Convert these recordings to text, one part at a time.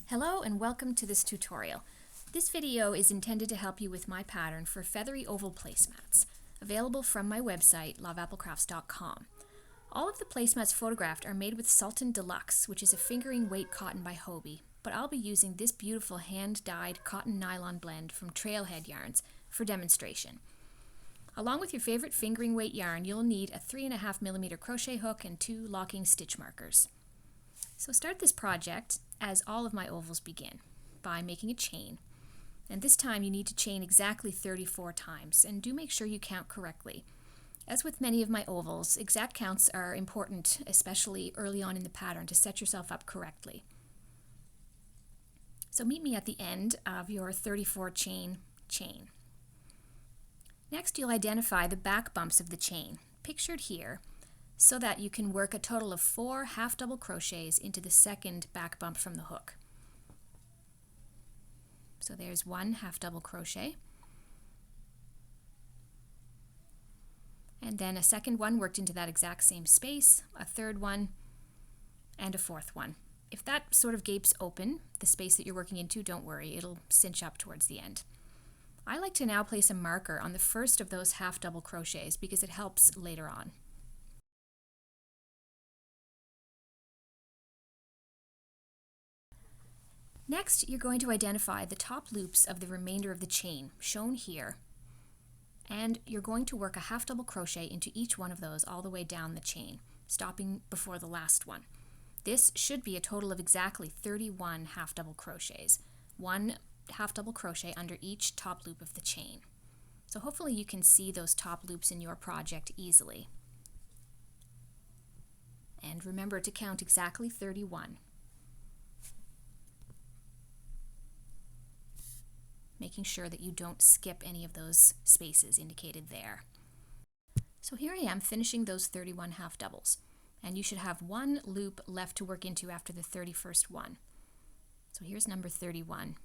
Hello and welcome to this tutorial. This video is intended to help you with my pattern for feathery oval placemats, available from my website, loveapplecrafts.com. All of the placemats photographed are made with Sultan Deluxe, which is a fingering weight cotton by Hobie, but I'll be using this beautiful hand-dyed cotton nylon blend from Trailhead Yarns for demonstration. Along with your favorite fingering weight yarn, you'll need a 3.5mm crochet hook and 2 locking stitch markers. So start this project, as all of my ovals begin, by making a chain. And this time you need to chain exactly 34 times, and do make sure you count correctly. As with many of my ovals, exact counts are important, especially early on in the pattern, to set yourself up correctly. So meet me at the end of your 34 chain. Next, you'll identify the back bumps of the chain, pictured here, so that you can work a total of 4 half double crochets into the second back bump from the hook. So there's 1 half double crochet, and then a second one worked into that exact same space, a third one, and a fourth one. If that sort of gapes open, the space that you're working into, don't worry, it'll cinch up towards the end. I like to now place a marker on the first of those half double crochets because it helps later on. Next, you're going to identify the top loops of the remainder of the chain, shown here, and you're going to work a half double crochet into each one of those all the way down the chain, stopping before the last one. This should be a total of exactly 31 half double crochets, 1 half double crochet under each top loop of the chain. So hopefully you can see those top loops in your project easily. And remember to count exactly 31. Making sure that you don't skip any of those spaces indicated there. So here I am finishing those 31 half doubles, and you should have 1 loop left to work into after the 31st one. So here's number 31.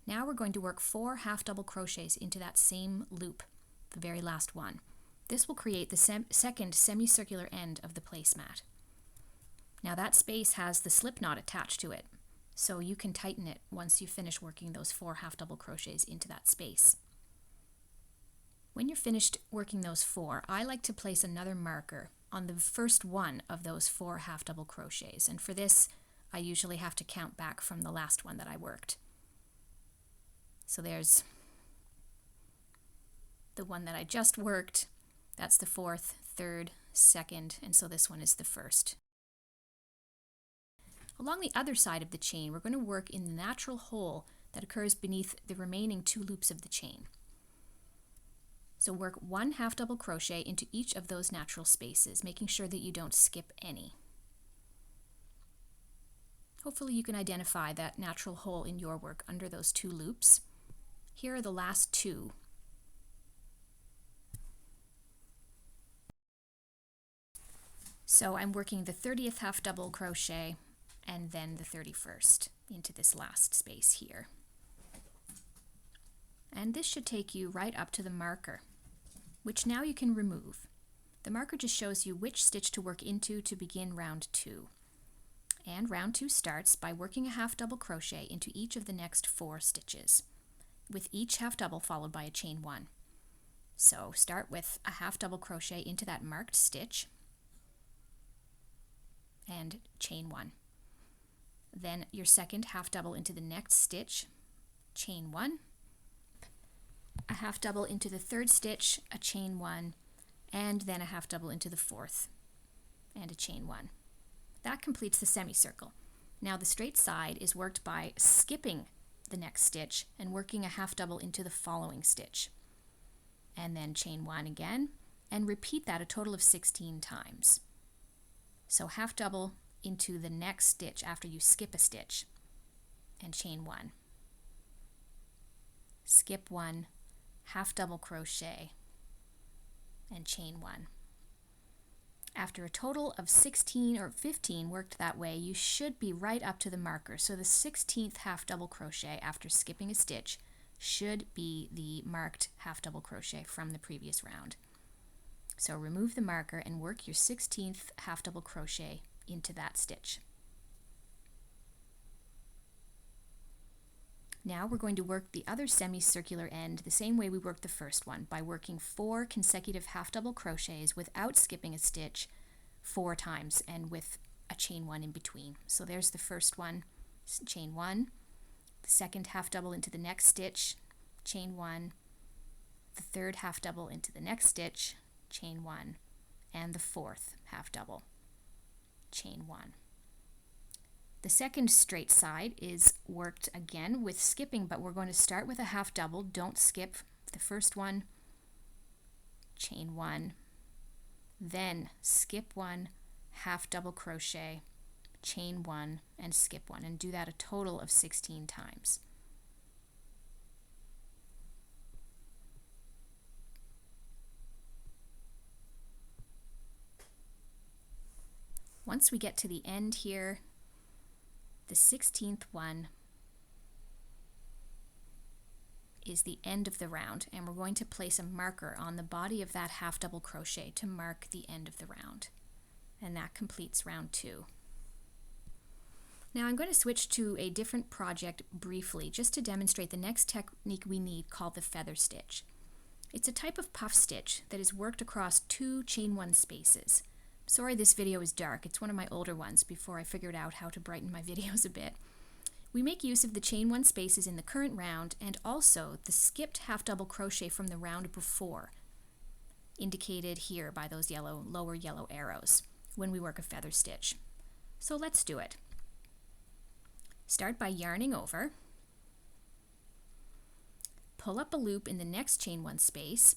Now we're going to work 4 half double crochets into that same loop, the very last one. This will create the second semicircular end of the placemat. Now that space has the slip knot attached to it, so you can tighten it once you finish working those 4 half double crochets into that space. When you're finished working those 4, I like to place another marker on the first one of those 4 half double crochets, and for this I usually have to count back from the last one that I worked. So there's the one that I just worked, that's the 4th, 3rd, 2nd, and so this one is the 1st. Along the other side of the chain, we're going to work in the natural hole that occurs beneath the remaining 2 loops of the chain. So work 1 half double crochet into each of those natural spaces, making sure that you don't skip any. Hopefully you can identify that natural hole in your work under those 2 loops. Here are the last 2. So I'm working the 30th half double crochet and then the 31st into this last space here. And this should take you right up to the marker, which now you can remove. The marker just shows you which stitch to work into to begin round 2. And round 2 starts by working a half double crochet into each of the next 4 stitches, with each half double followed by a chain 1. So start with a half double crochet into that marked stitch and chain 1. Then your second half double into the next stitch, chain 1, a half double into the 3rd stitch, a chain 1, and then a half double into the 4th and a chain 1. That completes the semicircle. Now the straight side is worked by skipping the next stitch and working a half double into the following stitch, and then chain 1 again, and repeat that a total of 16 times. So half double into the next stitch after you skip a stitch and chain 1, skip 1, half double crochet and chain 1. After a total of 16 or 15 worked that way, you should be right up to the marker. So the 16th half double crochet after skipping a stitch should be the marked half double crochet from the previous round. So remove the marker and work your 16th half double crochet into that stitch. Now we're going to work the other semicircular end the same way we worked the first one, by working 4 consecutive half double crochets without skipping a stitch 4 times and with a chain 1 in between. So there's the first one, chain 1, the second half double into the next stitch, chain 1, the third half double into the next stitch, chain 1, and the fourth half double, chain 1. The second straight side is worked again with skipping, but we're going to start with a half double. Don't skip the first one, chain 1, then skip 1, half double crochet, chain 1, and skip 1, and do that a total of 16 times. Once we get to the end here, the 16th one is the end of the round, and we're going to place a marker on the body of that half double crochet to mark the end of the round. And that completes round 2. Now I'm going to switch to a different project briefly, just to demonstrate the next technique we need, called the feather stitch. It's a type of puff stitch that is worked across 2 chain 1 spaces. Sorry this video is dark, it's one of my older ones before I figured out how to brighten my videos a bit. We make use of the chain 1 spaces in the current round and also the skipped half double crochet from the round before, indicated here by those lower yellow arrows, when we work a feather stitch. So let's do it. Start by yarning over, pull up a loop in the next chain 1 space,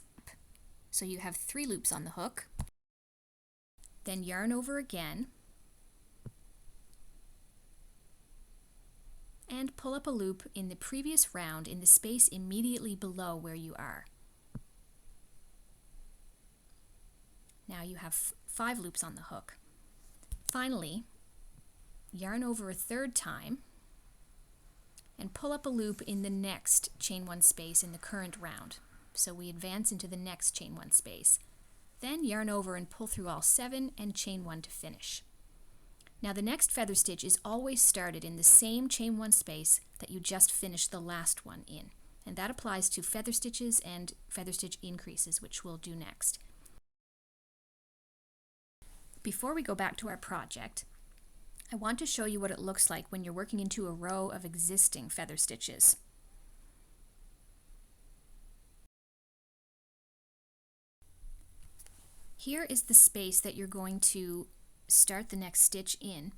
so you have 3 loops on the hook, then yarn over again, and pull up a loop in the previous round in the space immediately below where you are. Now you have 5 loops on the hook. Finally, yarn over a 3rd time and pull up a loop in the next chain 1 space in the current round. So we advance into the next chain 1 space. Then yarn over and pull through all 7 and chain 1 to finish. Now the next feather stitch is always started in the same chain 1 space that you just finished the last one in. And that applies to feather stitches and feather stitch increases, which we'll do next. Before we go back to our project, I want to show you what it looks like when you're working into a row of existing feather stitches. Here is the space that you're going to start the next stitch in.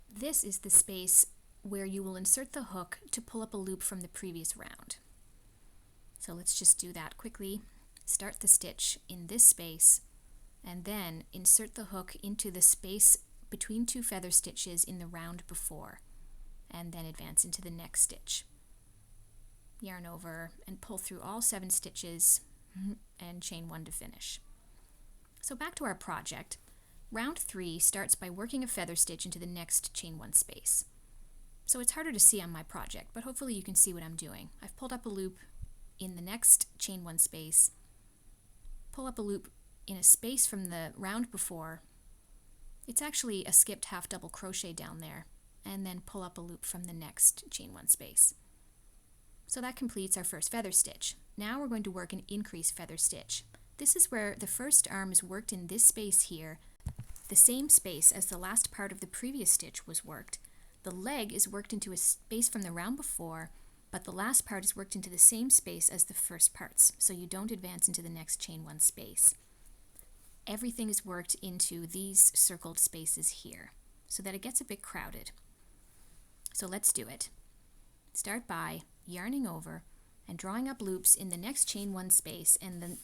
This is the space where you will insert the hook to pull up a loop from the previous round. So let's just do that quickly. Start the stitch in this space and then insert the hook into the space between 2 feather stitches in the round before, and then advance into the next stitch. Yarn over and pull through all 7 stitches and chain 1 to finish. So back to our project. Round 3 starts by working a feather stitch into the next chain 1 space. So it's harder to see on my project, but hopefully you can see what I'm doing. I've pulled up a loop in the next chain 1 space, pull up a loop in a space from the round before. It's actually a skipped half double crochet down there, and then pull up a loop from the next chain 1 space. So that completes our first feather stitch. Now we're going to work an increase feather stitch. This is where the first arm is worked in this space here, the same space as the last part of the previous stitch was worked. The leg is worked into a space from the round before, but the last part is worked into the same space as the first parts, so you don't advance into the next chain 1 space. Everything is worked into these circled spaces here, so that it gets a bit crowded. So let's do it. Start by yarning over and drawing up loops in the next chain 1 space and the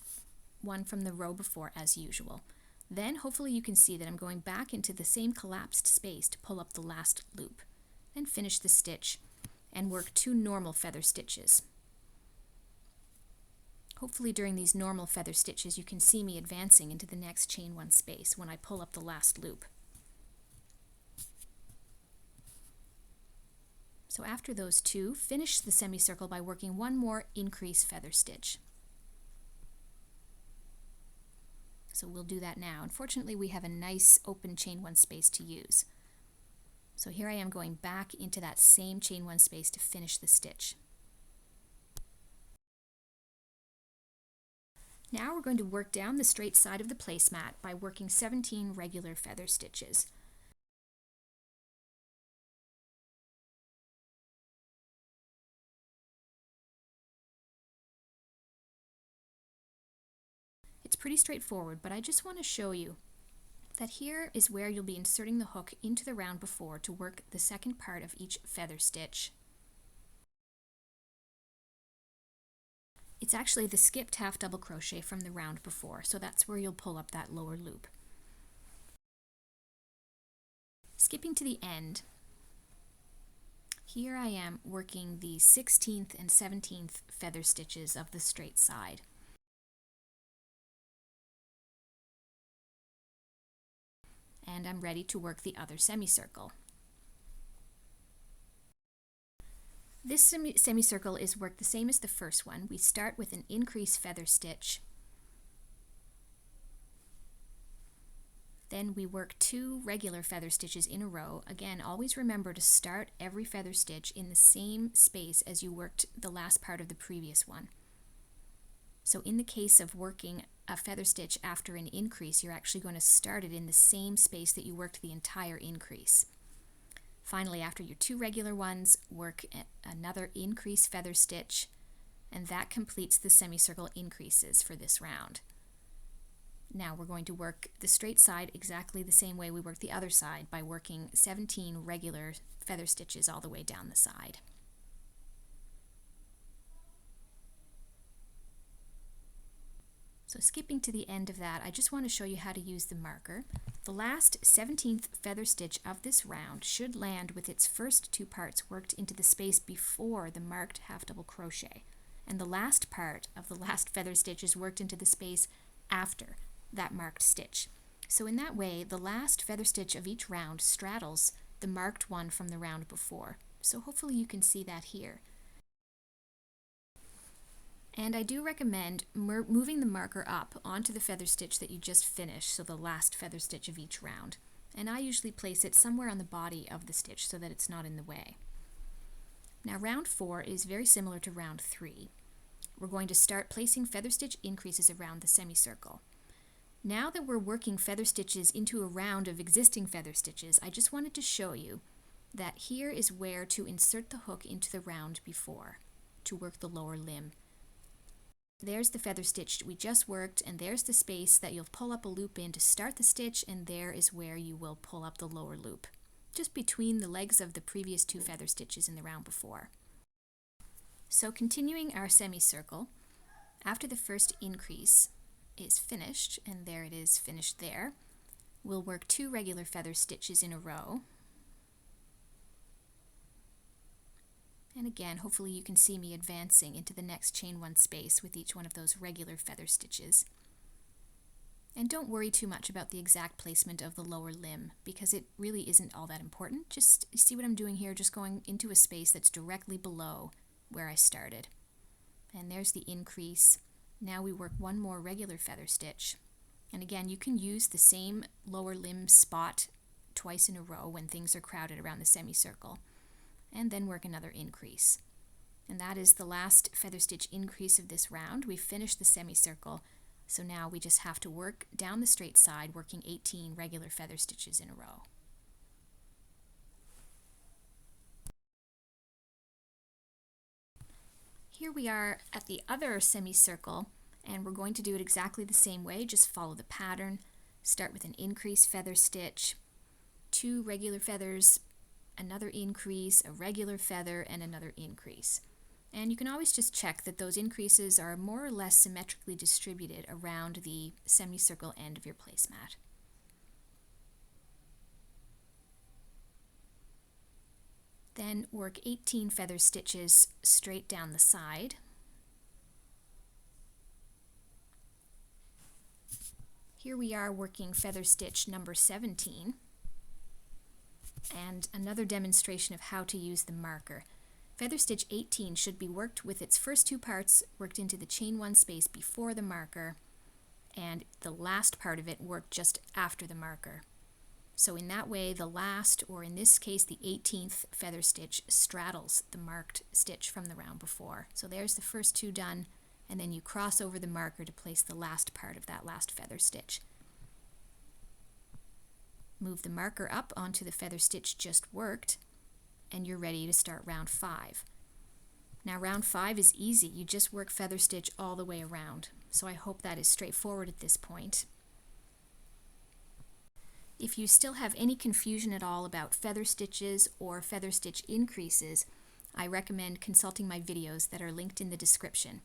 one from the row before as usual. Then hopefully you can see that I'm going back into the same collapsed space to pull up the last loop. Then finish the stitch and work 2 normal feather stitches. Hopefully during these normal feather stitches you can see me advancing into the next chain 1 space when I pull up the last loop. So after those 2, finish the semicircle by working 1 more increase feather stitch. So we'll do that now. Unfortunately, we have a nice open chain 1 space to use. So here I am going back into that same chain 1 space to finish the stitch. Now we're going to work down the straight side of the placemat by working 17 regular feather stitches. It's pretty straightforward, but I just want to show you that here is where you'll be inserting the hook into the round before to work the second part of each feather stitch. It's actually the skipped half double crochet from the round before, so that's where you'll pull up that lower loop. Skipping to the end, here I am working the 16th and 17th feather stitches of the straight side. And I'm ready to work the other semicircle. This semicircle is worked the same as the first one. We start with an increase feather stitch. Then we work 2 regular feather stitches in a row. Again, always remember to start every feather stitch in the same space as you worked the last part of the previous one. So in the case of working a feather stitch after an increase, you're actually going to start it in the same space that you worked the entire increase. Finally, after your 2 regular ones, work another increase feather stitch, and that completes the semicircle increases for this round. Now we're going to work the straight side exactly the same way we worked the other side, by working 17 regular feather stitches all the way down the side. So skipping to the end of that, I just want to show you how to use the marker. The last 17th feather stitch of this round should land with its first 2 parts worked into the space before the marked half double crochet, and the last part of the last feather stitch is worked into the space after that marked stitch. So in that way, the last feather stitch of each round straddles the marked one from the round before. So hopefully you can see that here. And I do recommend moving the marker up onto the feather stitch that you just finished, so the last feather stitch of each round. And I usually place it somewhere on the body of the stitch so that it's not in the way. Now round 4 is very similar to round 3. We're going to start placing feather stitch increases around the semicircle. Now that we're working feather stitches into a round of existing feather stitches, I just wanted to show you that here is where to insert the hook into the round before to work the lower limb. There's the feather stitch we just worked, and there's the space that you'll pull up a loop in to start the stitch, and there is where you will pull up the lower loop, just between the legs of the previous 2 feather stitches in the round before. So continuing our semicircle, after the first increase is finished, and there it is finished there, we'll work 2 regular feather stitches in a row. And again, hopefully you can see me advancing into the next chain 1 space with each one of those regular feather stitches. And don't worry too much about the exact placement of the lower limb, because it really isn't all that important. Just see what I'm doing here, just going into a space that's directly below where I started. And there's the increase. Now we work 1 more regular feather stitch. And again, you can use the same lower limb spot twice in a row when things are crowded around the semicircle. And then work another increase. And that is the last feather stitch increase of this round. We've finished the semicircle, so now we just have to work down the straight side, working 18 regular feather stitches in a row. Here we are at the other semicircle, and we're going to do it exactly the same way. Just follow the pattern. Start with an increase feather stitch, 2 regular feathers, another increase, a regular feather, and another increase. And you can always just check that those increases are more or less symmetrically distributed around the semicircle end of your placemat. Then work 18 feather stitches straight down the side. Here we are working feather stitch number 17. And another demonstration of how to use the marker. Feather stitch 18 should be worked with its first 2 parts worked into the chain 1 space before the marker, and the last part of it worked just after the marker. So in that way, the last, or in this case, the 18th feather stitch straddles the marked stitch from the round before. So there's the first two done, and then you cross over the marker to place the last part of that last feather stitch. Move the marker up onto the feather stitch just worked, and you're ready to start round 5. Now round 5 is easy. You just work feather stitch all the way around. So I hope that is straightforward at this point. If you still have any confusion at all about feather stitches or feather stitch increases, I recommend consulting my videos that are linked in the description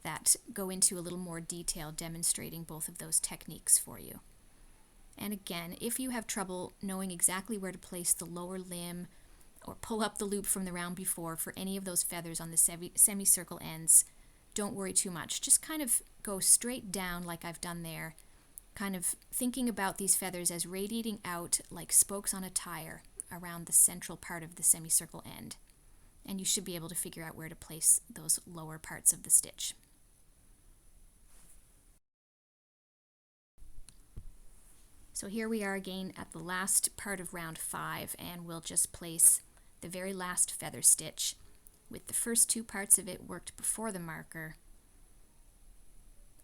that go into a little more detail demonstrating both of those techniques for you. And again, if you have trouble knowing exactly where to place the lower limb or pull up the loop from the round before for any of those feathers on the semicircle ends, don't worry too much. Just kind of go straight down like I've done there, kind of thinking about these feathers as radiating out like spokes on a tire around the central part of the semicircle end. And you should be able to figure out where to place those lower parts of the stitch. So here we are again at the last part of round 5, and we'll just place the very last feather stitch with the first two parts of it worked before the marker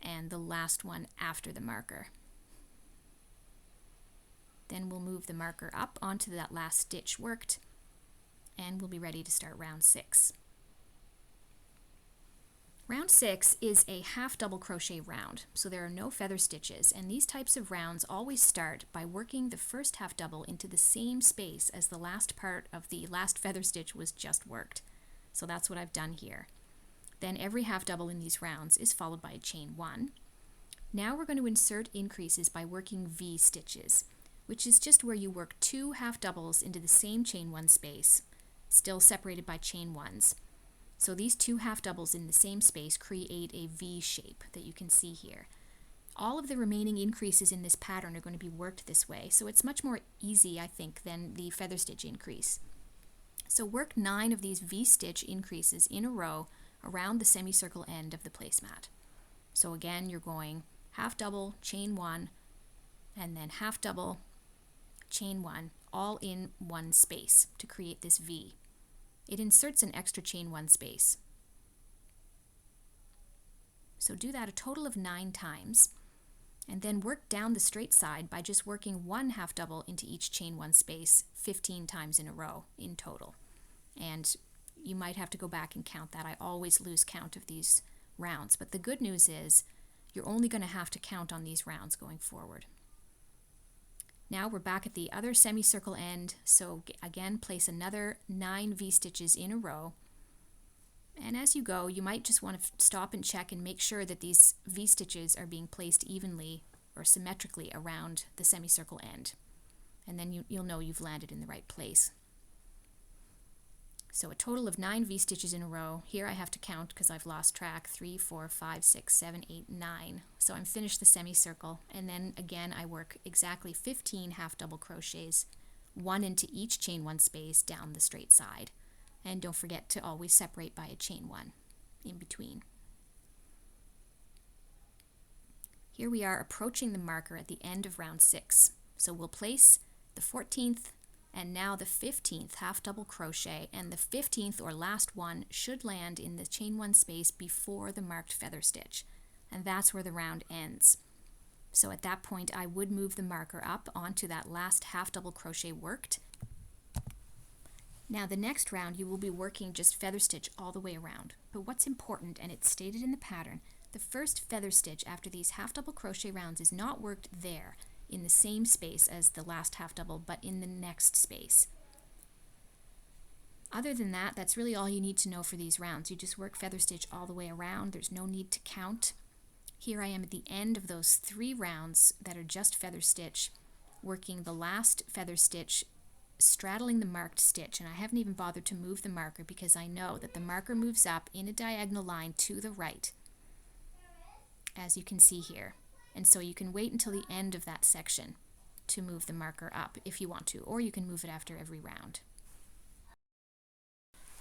and the last one after the marker. Then we'll move the marker up onto that last stitch worked, and we'll be ready to start round 6. Round 6 is a half double crochet round, so there are no feather stitches, and these types of rounds always start by working the first half double into the same space as the last part of the last feather stitch was just worked. So that's what I've done here. Then every half double in these rounds is followed by a chain 1. Now we're going to insert increases by working V stitches, which is just where you work 2 half doubles into the same chain 1 space, still separated by chain 1s. So these 2 half doubles in the same space create a V shape that you can see here. All of the remaining increases in this pattern are going to be worked this way, so it's much more easy, I think, than the feather stitch increase. So work 9 of these V stitch increases in a row around the semicircle end of the placemat. So again, you're going half double, chain 1, and then half double, chain 1, all in one space to create this V. It inserts an extra chain 1 space. So do that a total of 9 times, and then work down the straight side by just working 1 half double into each chain 1 space 15 times in a row in total. And you might have to go back and count that. I always lose count of these rounds, but the good news is you're only going to have to count on these rounds going forward. Now we're back at the other semicircle end, so again place another 9 V stitches in a row, and as you go you might just want to stop and check and make sure that these V stitches are being placed evenly or symmetrically around the semicircle end, and then you'll know you've landed in the right place. So a total of 9 V stitches in a row. Here I have to count because I've lost track. 3, 4, 5, 6, 7, 8, 9. So I'm finished the semicircle, and then again I work exactly 15 half double crochets, 1 into each chain 1 space down the straight side. And don't forget to always separate by a chain 1 in between. Here we are approaching the marker at the end of round 6. So we'll place the 14th and now the 15th half double crochet, and the 15th or last one should land in the chain 1 space before the marked feather stitch, and that's where the round ends. So at that point I would move the marker up onto that last half double crochet worked. Now the next round you will be working just feather stitch all the way around, but what's important, and it's stated in the pattern, the first feather stitch after these half double crochet rounds is not worked there in the same space as the last half double, but in the next space. Other than that, that's really all you need to know for these rounds. You just work feather stitch all the way around. There's no need to count. Here I am at the end of those 3 rounds that are just feather stitch, working the last feather stitch straddling the marked stitch, and I haven't even bothered to move the marker because I know that the marker moves up in a diagonal line to the right, as you can see here. And so you can wait until the end of that section to move the marker up if you want to, or you can move it after every round.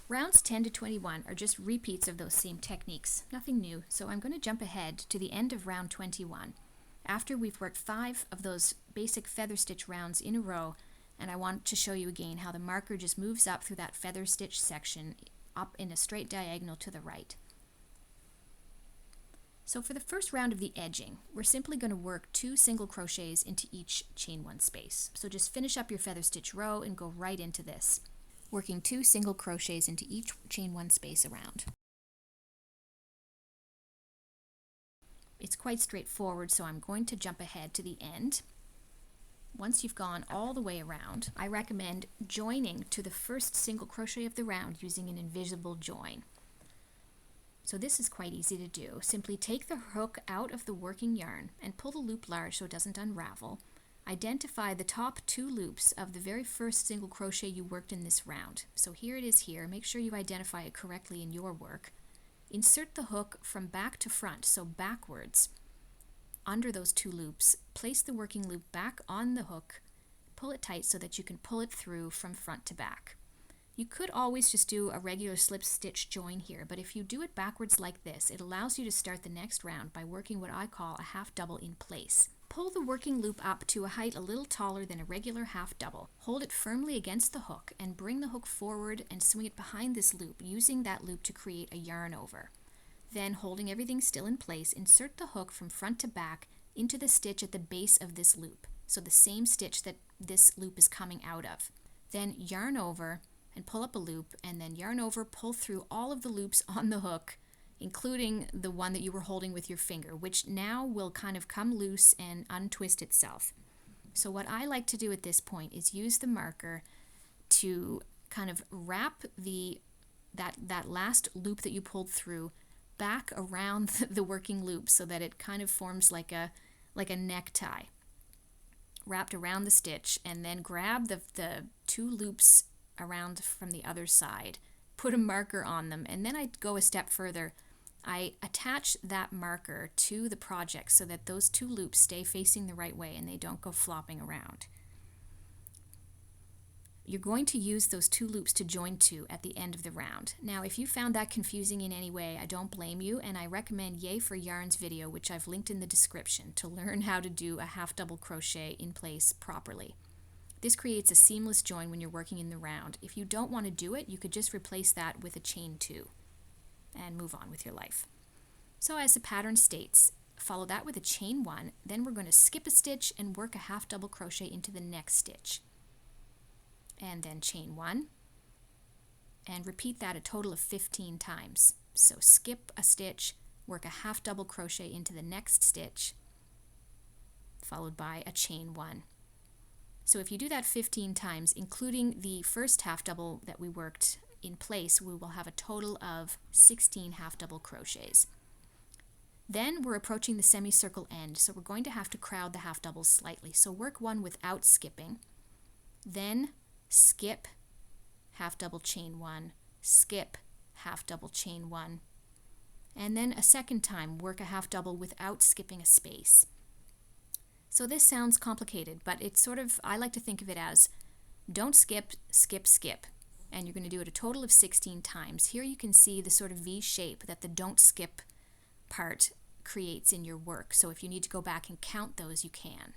Rounds 10 to 21 are just repeats of those same techniques, nothing new, so I'm going to jump ahead to the end of round 21. After we've worked 5 of those basic feather stitch rounds in a row, and I want to show you again how the marker just moves up through that feather stitch section up in a straight diagonal to the right. So for the first round of the edging, we're simply going to work 2 single crochets into each chain 1 space. So just finish up your feather stitch row and go right into this, working 2 single crochets into each chain 1 space around. It's quite straightforward, so I'm going to jump ahead to the end. Once you've gone all the way around, I recommend joining to the first single crochet of the round using an invisible join. So this is quite easy to do. Simply take the hook out of the working yarn and pull the loop large so it doesn't unravel. Identify the top 2 loops of the very first single crochet you worked in this round. So here it is here. Make sure you identify it correctly in your work. Insert the hook from back to front, so backwards, under those 2 loops. Place the working loop back on the hook, pull it tight so that you can pull it through from front to back. You could always just do a regular slip stitch join here, but if you do it backwards like this, it allows you to start the next round by working what I call a half double in place. Pull the working loop up to a height a little taller than a regular half double. Hold it firmly against the hook and bring the hook forward and swing it behind this loop, using that loop to create a yarn over. Then, holding everything still in place, insert the hook from front to back into the stitch at the base of this loop, so the same stitch that this loop is coming out of. Then yarn over and pull up a loop, and then yarn over, pull through all of the loops on the hook, including the one that you were holding with your finger, which now will kind of come loose and untwist itself. So what I like to do at this point is use the marker to kind of wrap that last loop that you pulled through back around the working loop so that it kind of forms like a necktie wrapped around the stitch, and then grab the 2 loops around from the other side, put a marker on them, and then I go a step further. I attach that marker to the project so that those 2 loops stay facing the right way and they don't go flopping around. You're going to use those 2 loops to join to at the end of the round. Now, if you found that confusing in any way, I don't blame you, and I recommend Yay for Yarns video, which I've linked in the description, to learn how to do a half double crochet in place properly. This creates a seamless join when you're working in the round. If you don't want to do it, you could just replace that with a chain 2 and move on with your life. So as the pattern states, follow that with a chain 1, then we're going to skip a stitch and work a half double crochet into the next stitch. And then chain 1, and repeat that a total of 15 times. So skip a stitch, work a half double crochet into the next stitch, followed by a chain 1. So if you do that 15 times, including the first half double that we worked in place, we will have a total of 16 half double crochets. Then we're approaching the semicircle end, so we're going to have to crowd the half doubles slightly. So work 1 without skipping, then skip half double chain 1, skip half double chain 1, and then a second time work a half double without skipping a space. So this sounds complicated, but it's sort of, I like to think of it as don't skip, skip, skip. And you're going to do it a total of 16 times. Here you can see the sort of V shape that the don't skip part creates in your work. So if you need to go back and count those, you can.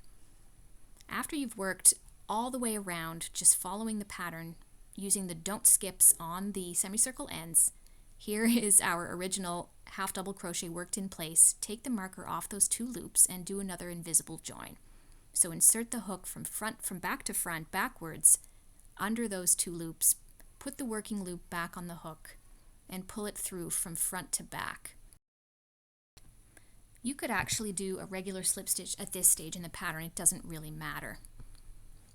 After you've worked all the way around, just following the pattern, using the don't skips on the semicircle ends, here is our original half double crochet worked in place. Take the marker off those 2 loops and do another invisible join. So insert the hook from back to front, backwards, under those 2 loops, put the working loop back on the hook, and pull it through from front to back. You could actually do a regular slip stitch at this stage in the pattern. It doesn't really matter.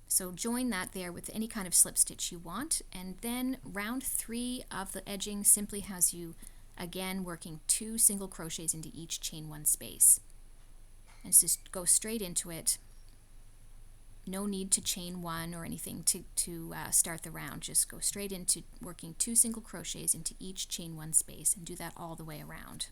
So join that there with any kind of slip stitch you want, and then round 3 of the edging simply has you again working 2 single crochets into each chain 1 space. And just go straight into it. No need to chain 1 or anything to start the round. Just go straight into working 2 single crochets into each chain 1 space, and do that all the way around.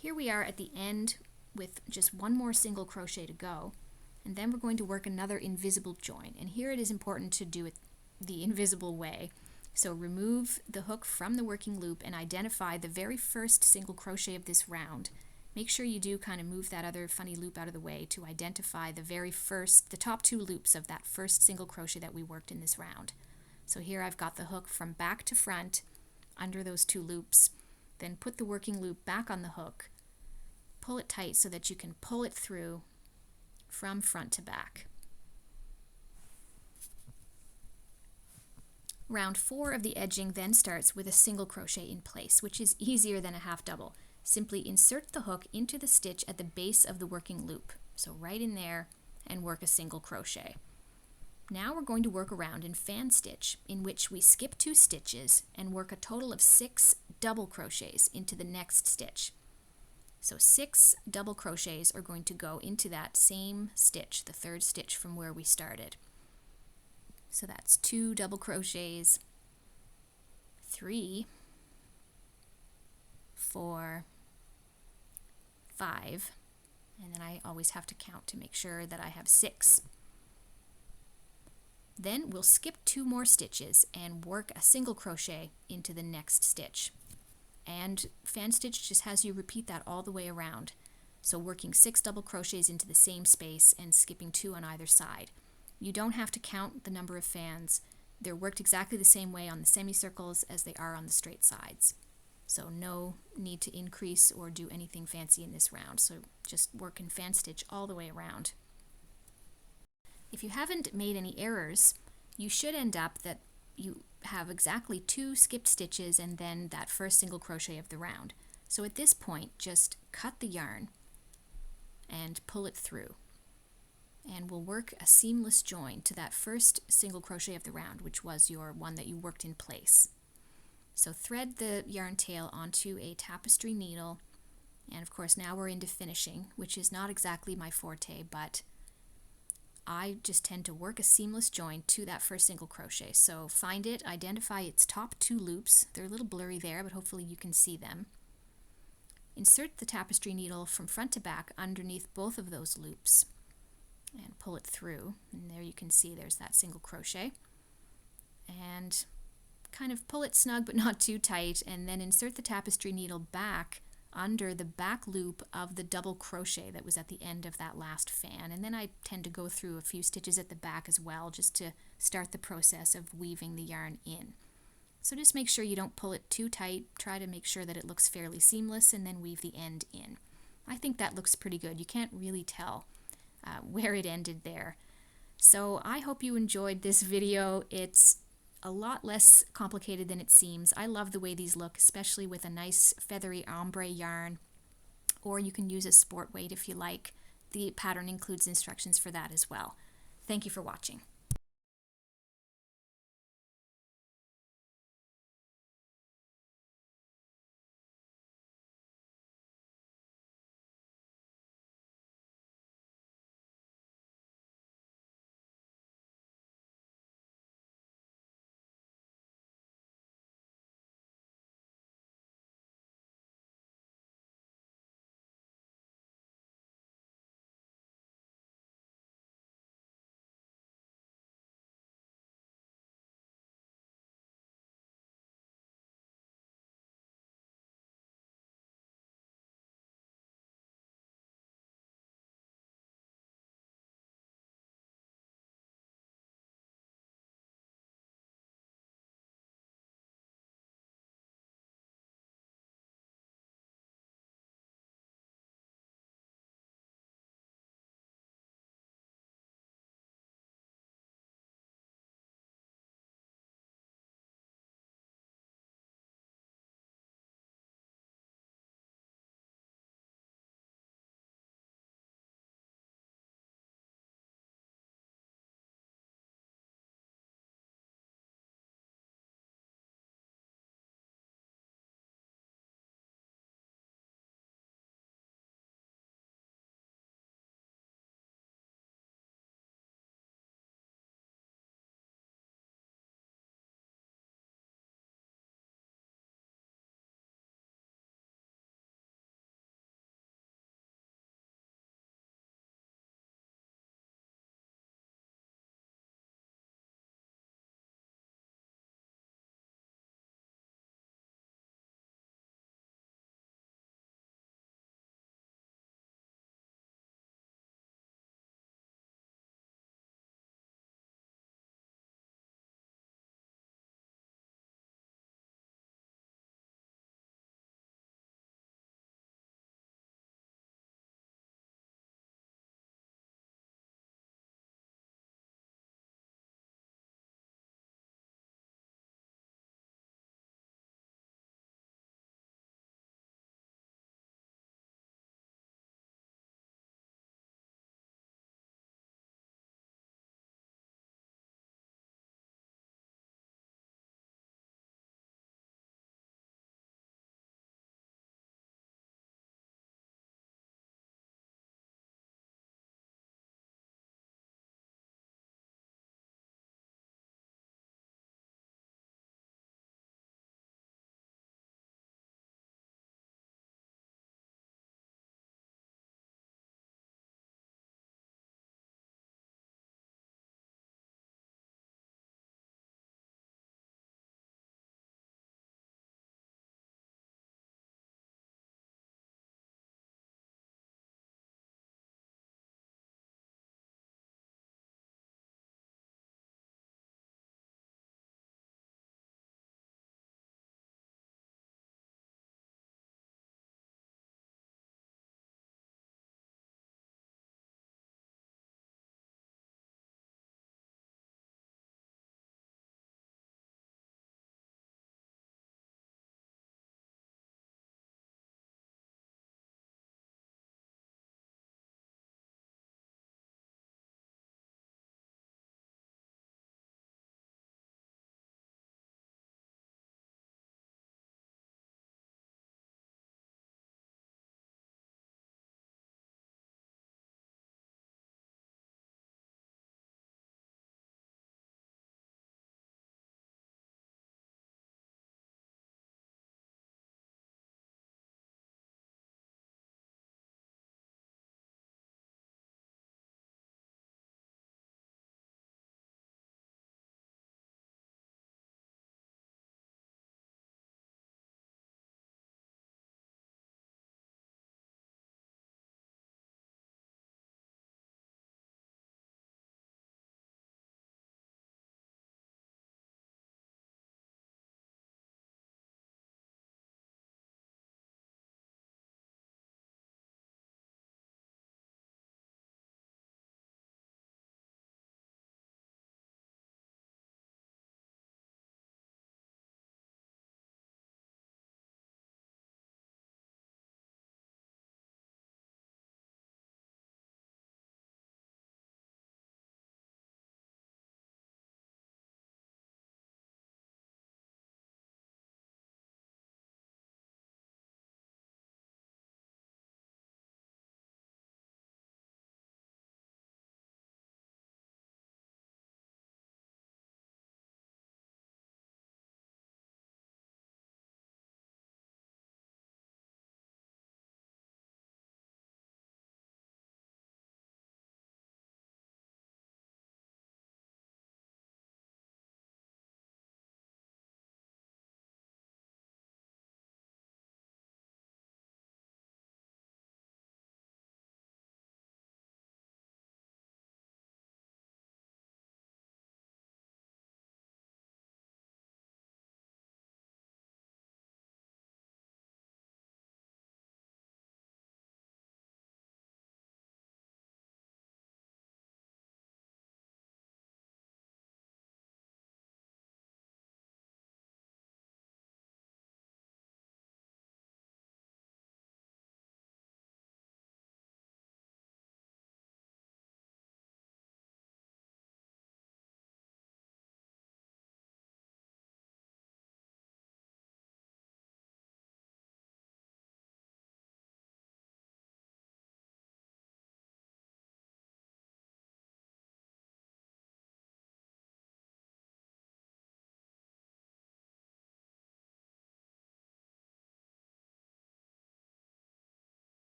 Here we are at the end with just 1 more single crochet to go, and then we're going to work another invisible join. And here it is important to do it the invisible way. So remove the hook from the working loop and identify the very first single crochet of this round. Make sure you do kind of move that other funny loop out of the way to identify the top 2 loops of that first single crochet that we worked in this round. So here I've got the hook from back to front under those 2 loops. Then put the working loop back on the hook. Pull it tight so that you can pull it through from front to back. Round 4 of the edging then starts with a single crochet in place, which is easier than a half double. Simply insert the hook into the stitch at the base of the working loop, so right in there, and work a single crochet. Now we're going to work around in fan stitch, in which we skip 2 stitches and work a total of 6 double crochets into the next stitch. So 6 double crochets are going to go into that same stitch, the 3rd stitch from where we started. So that's 2 double crochets, 3, 4, 5, and then I always have to count to make sure that I have 6. Then we'll skip 2 more stitches and work a single crochet into the next stitch. And fan stitch just has you repeat that all the way around. So working 6 double crochets into the same space and skipping 2 on either side. You don't have to count the number of fans. They're worked exactly the same way on the semicircles as they are on the straight sides. So no need to increase or do anything fancy in this round. So just work in fan stitch all the way around. If you haven't made any errors, you should end up that you have exactly 2 skipped stitches and then that first single crochet of the round. So at this point, just cut the yarn and pull it through. And we'll work a seamless join to that first single crochet of the round, which was your one that you worked in place. So thread the yarn tail onto a tapestry needle, and of course now we're into finishing, which is not exactly my forte, but I just tend to work a seamless join to that first single crochet. So find it, identify its top 2 loops. They're a little blurry there, but hopefully you can see them. Insert the tapestry needle from front to back underneath both of those loops and pull it through, and there you can see there's that single crochet, and kind of pull it snug but not too tight, and then insert the tapestry needle back under the back loop of the double crochet that was at the end of that last fan. And then I tend to go through a few stitches at the back as well, just to start the process of weaving the yarn in. So just make sure you don't pull it too tight. Try to make sure that it looks fairly seamless, and then weave the end in. I think that looks pretty good. You can't really tell where it ended there. So I hope you enjoyed this video. It's a lot less complicated than it seems. I love the way these look, especially with a nice feathery ombre yarn, or you can use a sport weight if you like. The pattern includes instructions for that as well. Thank you for watching.